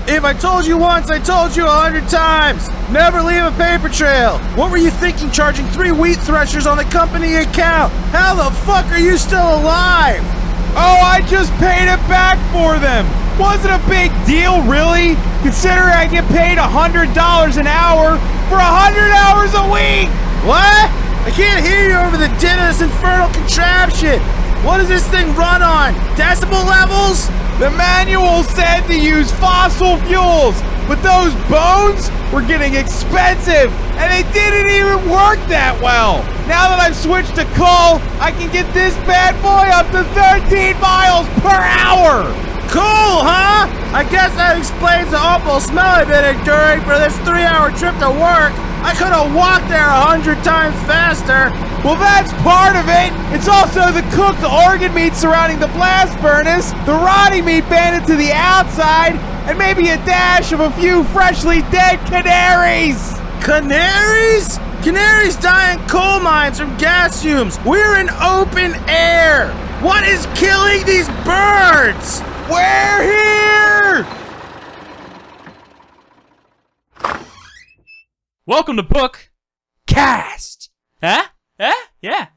If I told you once, I told you 100 times. Never leave a paper trail. What were you thinking charging 3 wheat threshers on the company account? How the fuck are you still alive? Oh, I just paid it back for them. Wasn't a big deal, really, considering I get paid $100 an hour for 100 hours a week. What? I can't hear you over the din of this infernal contraption. What does this thing run on? Decibel levels? The manual said to use fossil fuels, but those bones were getting expensive, and they didn't even work that well. Now that I've switched to coal, I can get this bad boy up to 13 miles per hour. Cool, huh? I guess that explains the awful smell I've been enduring for this 3-hour trip to work. I could have walked there 100 times faster. Well, that's part of it. It's also the cooked organ meat surrounding the blast furnace, the rotting meat banded to the outside, and maybe a dash of a few freshly dead canaries. Canaries? Canaries die in coal mines from gas fumes. We're in open air. What is killing these birds? We're here! Welcome to Book Cast. Huh? Yeah.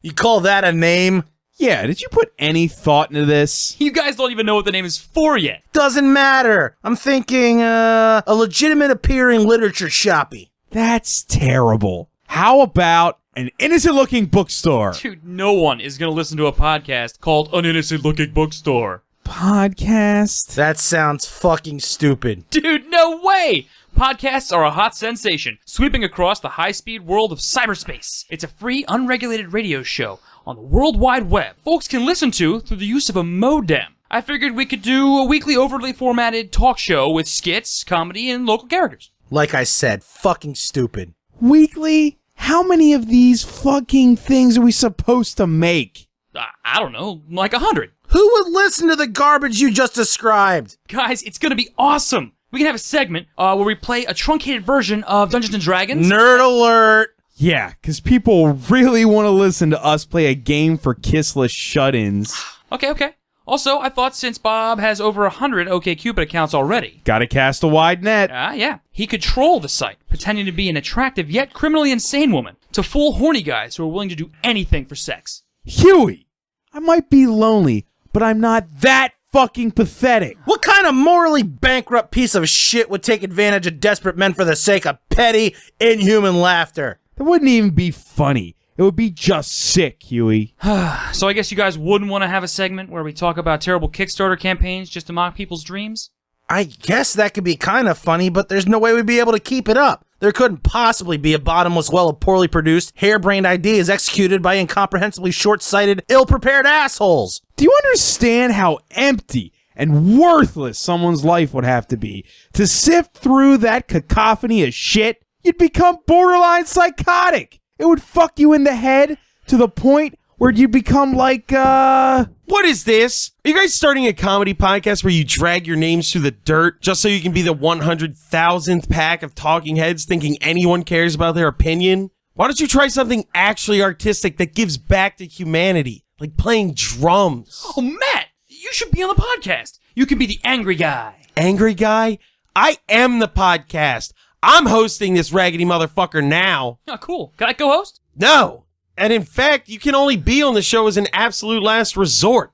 You call that a name? Yeah, did you put any thought into this? You guys don't even know what the name is for yet. Doesn't matter. I'm thinking, a legitimate appearing literature shoppy. That's terrible. How about an innocent-looking bookstore? Dude, no one is going to listen to a podcast called An Innocent Looking Bookstore. Podcast? That sounds fucking stupid. Dude, no way! Podcasts are a hot sensation, sweeping across the high-speed world of cyberspace. It's a free, unregulated radio show on the World Wide Web. Folks can listen to through the use of a modem. I figured we could do a weekly overly formatted talk show with skits, comedy, and local characters. Like I said, fucking stupid. Weekly? How many of these fucking things are we supposed to make? I don't know, like 100. Who would listen to the garbage you just described? Guys, it's gonna be awesome! We can have a segment where we play a truncated version of Dungeons & Dragons. Nerd alert! Yeah, because people really want to listen to us play a game for kissless shut-ins. Okay. Also, I thought since Bob has over 100 OkCupid accounts already. Gotta cast a wide net. Yeah. He could troll the site, pretending to be an attractive yet criminally insane woman, to fool horny guys who are willing to do anything for sex. Huey, I might be lonely, but I'm not that fucking pathetic. What kind of morally bankrupt piece of shit would take advantage of desperate men for the sake of petty, inhuman laughter? That wouldn't even be funny. It would be just sick, Huey. So I guess you guys wouldn't want to have a segment where we talk about terrible Kickstarter campaigns just to mock people's dreams? I guess that could be kind of funny, but there's no way we'd be able to keep it up. There couldn't possibly be a bottomless well of poorly produced, harebrained ideas executed by incomprehensibly short-sighted, ill-prepared assholes. Do you understand how empty and worthless someone's life would have to be to sift through that cacophony of shit? You'd become borderline psychotic. It would fuck you in the head to the point where you'd become like, What is this? Are you guys starting a comedy podcast where you drag your names through the dirt just so you can be the 100,000th pack of talking heads thinking anyone cares about their opinion? Why don't you try something actually artistic that gives back to humanity, like playing drums? Oh, Matt! You should be on the podcast. You can be the angry guy. Angry guy? I am the podcast. I'm hosting this raggedy motherfucker now. Oh, cool. Can I co-host? No. And in fact, you can only be on the show as an absolute last resort.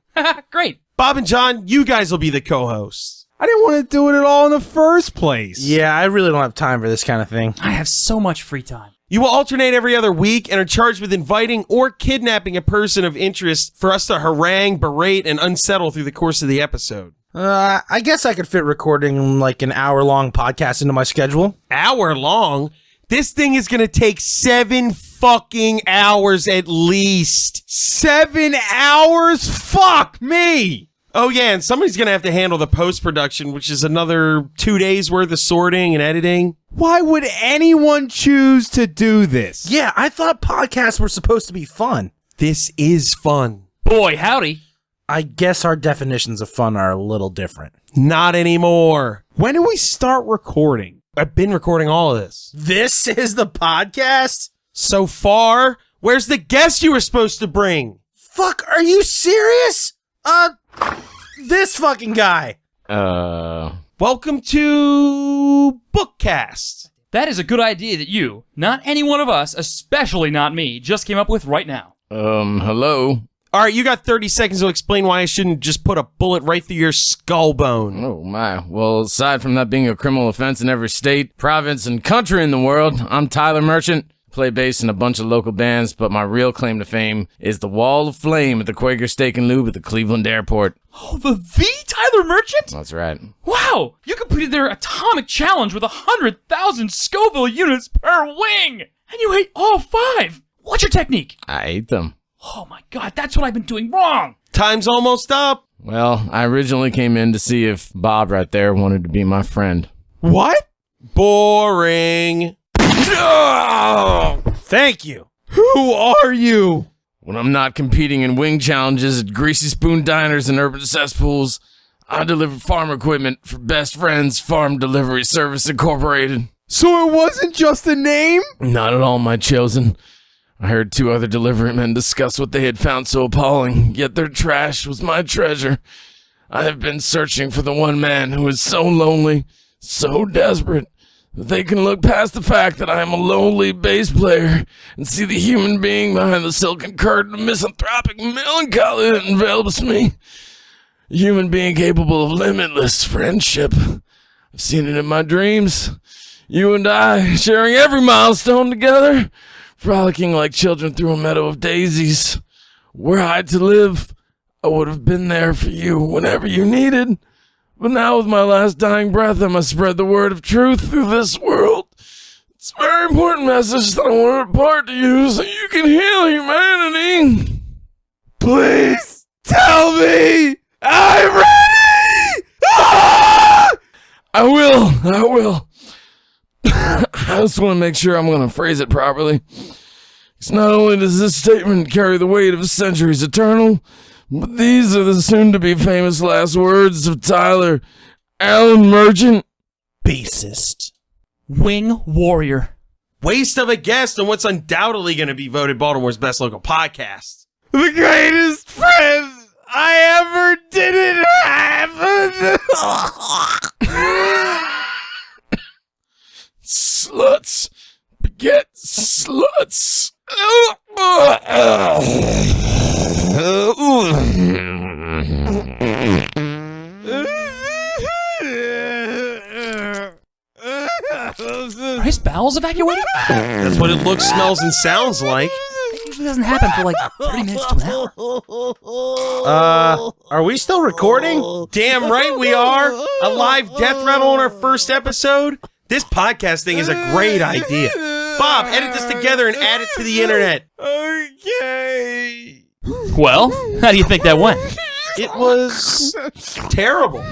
Great. Bob and John, you guys will be the co-hosts. I didn't want to do it at all in the first place. Yeah, I really don't have time for this kind of thing. I have so much free time. You will alternate every other week and are charged with inviting or kidnapping a person of interest for us to harangue, berate, and unsettle through the course of the episode. I guess I could fit recording like an hour-long podcast into my schedule. Hour long? This thing is going to take 7 fucking hours at least. 7 hours? Fuck me! Oh yeah, and somebody's going to have to handle the post-production, which is another 2 days worth of sorting and editing. Why would anyone choose to do this? Yeah, I thought podcasts were supposed to be fun. This is fun. Boy, howdy. I guess our definitions of fun are a little different. Not anymore. When do we start recording? I've been recording all of this. This is the podcast? So far, where's the guest you were supposed to bring? Fuck, are you serious? This fucking guy. Welcome to Bookcast. That is a good idea that you, not any one of us, especially not me, just came up with right now. Hello? All right, you got 30 seconds to explain why I shouldn't just put a bullet right through your skull bone. Oh, my. Well, aside from that being a criminal offense in every state, province, and country in the world, I'm Tyler Merchant. Play bass in a bunch of local bands, but my real claim to fame is the Wall of Flame at the Quaker Steak and Lube at the Cleveland Airport. Oh, the Tyler Merchant? That's right. Wow, you completed their atomic challenge with 100,000 Scoville units per wing! And you ate all 5! What's your technique? I ate them. Oh my god, that's what I've been doing wrong! Time's almost up. Well, I originally came in to see if Bob right there wanted to be my friend. What? Boring. Thank you. Who are you? When I'm not competing in wing challenges at Greasy Spoon Diners and Urban Cesspools, I deliver farm equipment for Best Friends Farm Delivery Service Incorporated. So it wasn't just a name? Not at all, my chosen. I heard 2 other delivery men discuss what they had found so appalling, yet their trash was my treasure. I have been searching for the one man who is so lonely, so desperate, that they can look past the fact that I am a lowly bass player and see the human being behind the silken curtain of misanthropic melancholy that envelops me. A human being capable of limitless friendship. I've seen it in my dreams. You and I sharing every milestone together, frolicking like children through a meadow of daisies. Were I to live, I would have been there for you whenever you needed. But now with my last dying breath, I must spread the word of truth through this world. It's a very important message that I want to impart to you so you can heal humanity. Please tell me I'm ready! Ah! I will. I just want to make sure I'm going to phrase it properly. Because not only does this statement carry the weight of centuries eternal, but these are the soon-to-be famous last words of Tyler Allen Merchant. Bassist. Wing Warrior. Waste of a guest on what's undoubtedly going to be voted Baltimore's best local podcast. The greatest friend I ever didn't have! Sluts beget sluts. Are his bowels evacuating? That's what it looks, smells, and sounds like. It usually doesn't happen for like 30 minutes to an hour. Are we still recording? Damn right we are. A live death rattle on our first episode. This podcast thing is a great idea. Bob, edit this together and add it to the internet. Okay. Well, how do you think that went? It was terrible.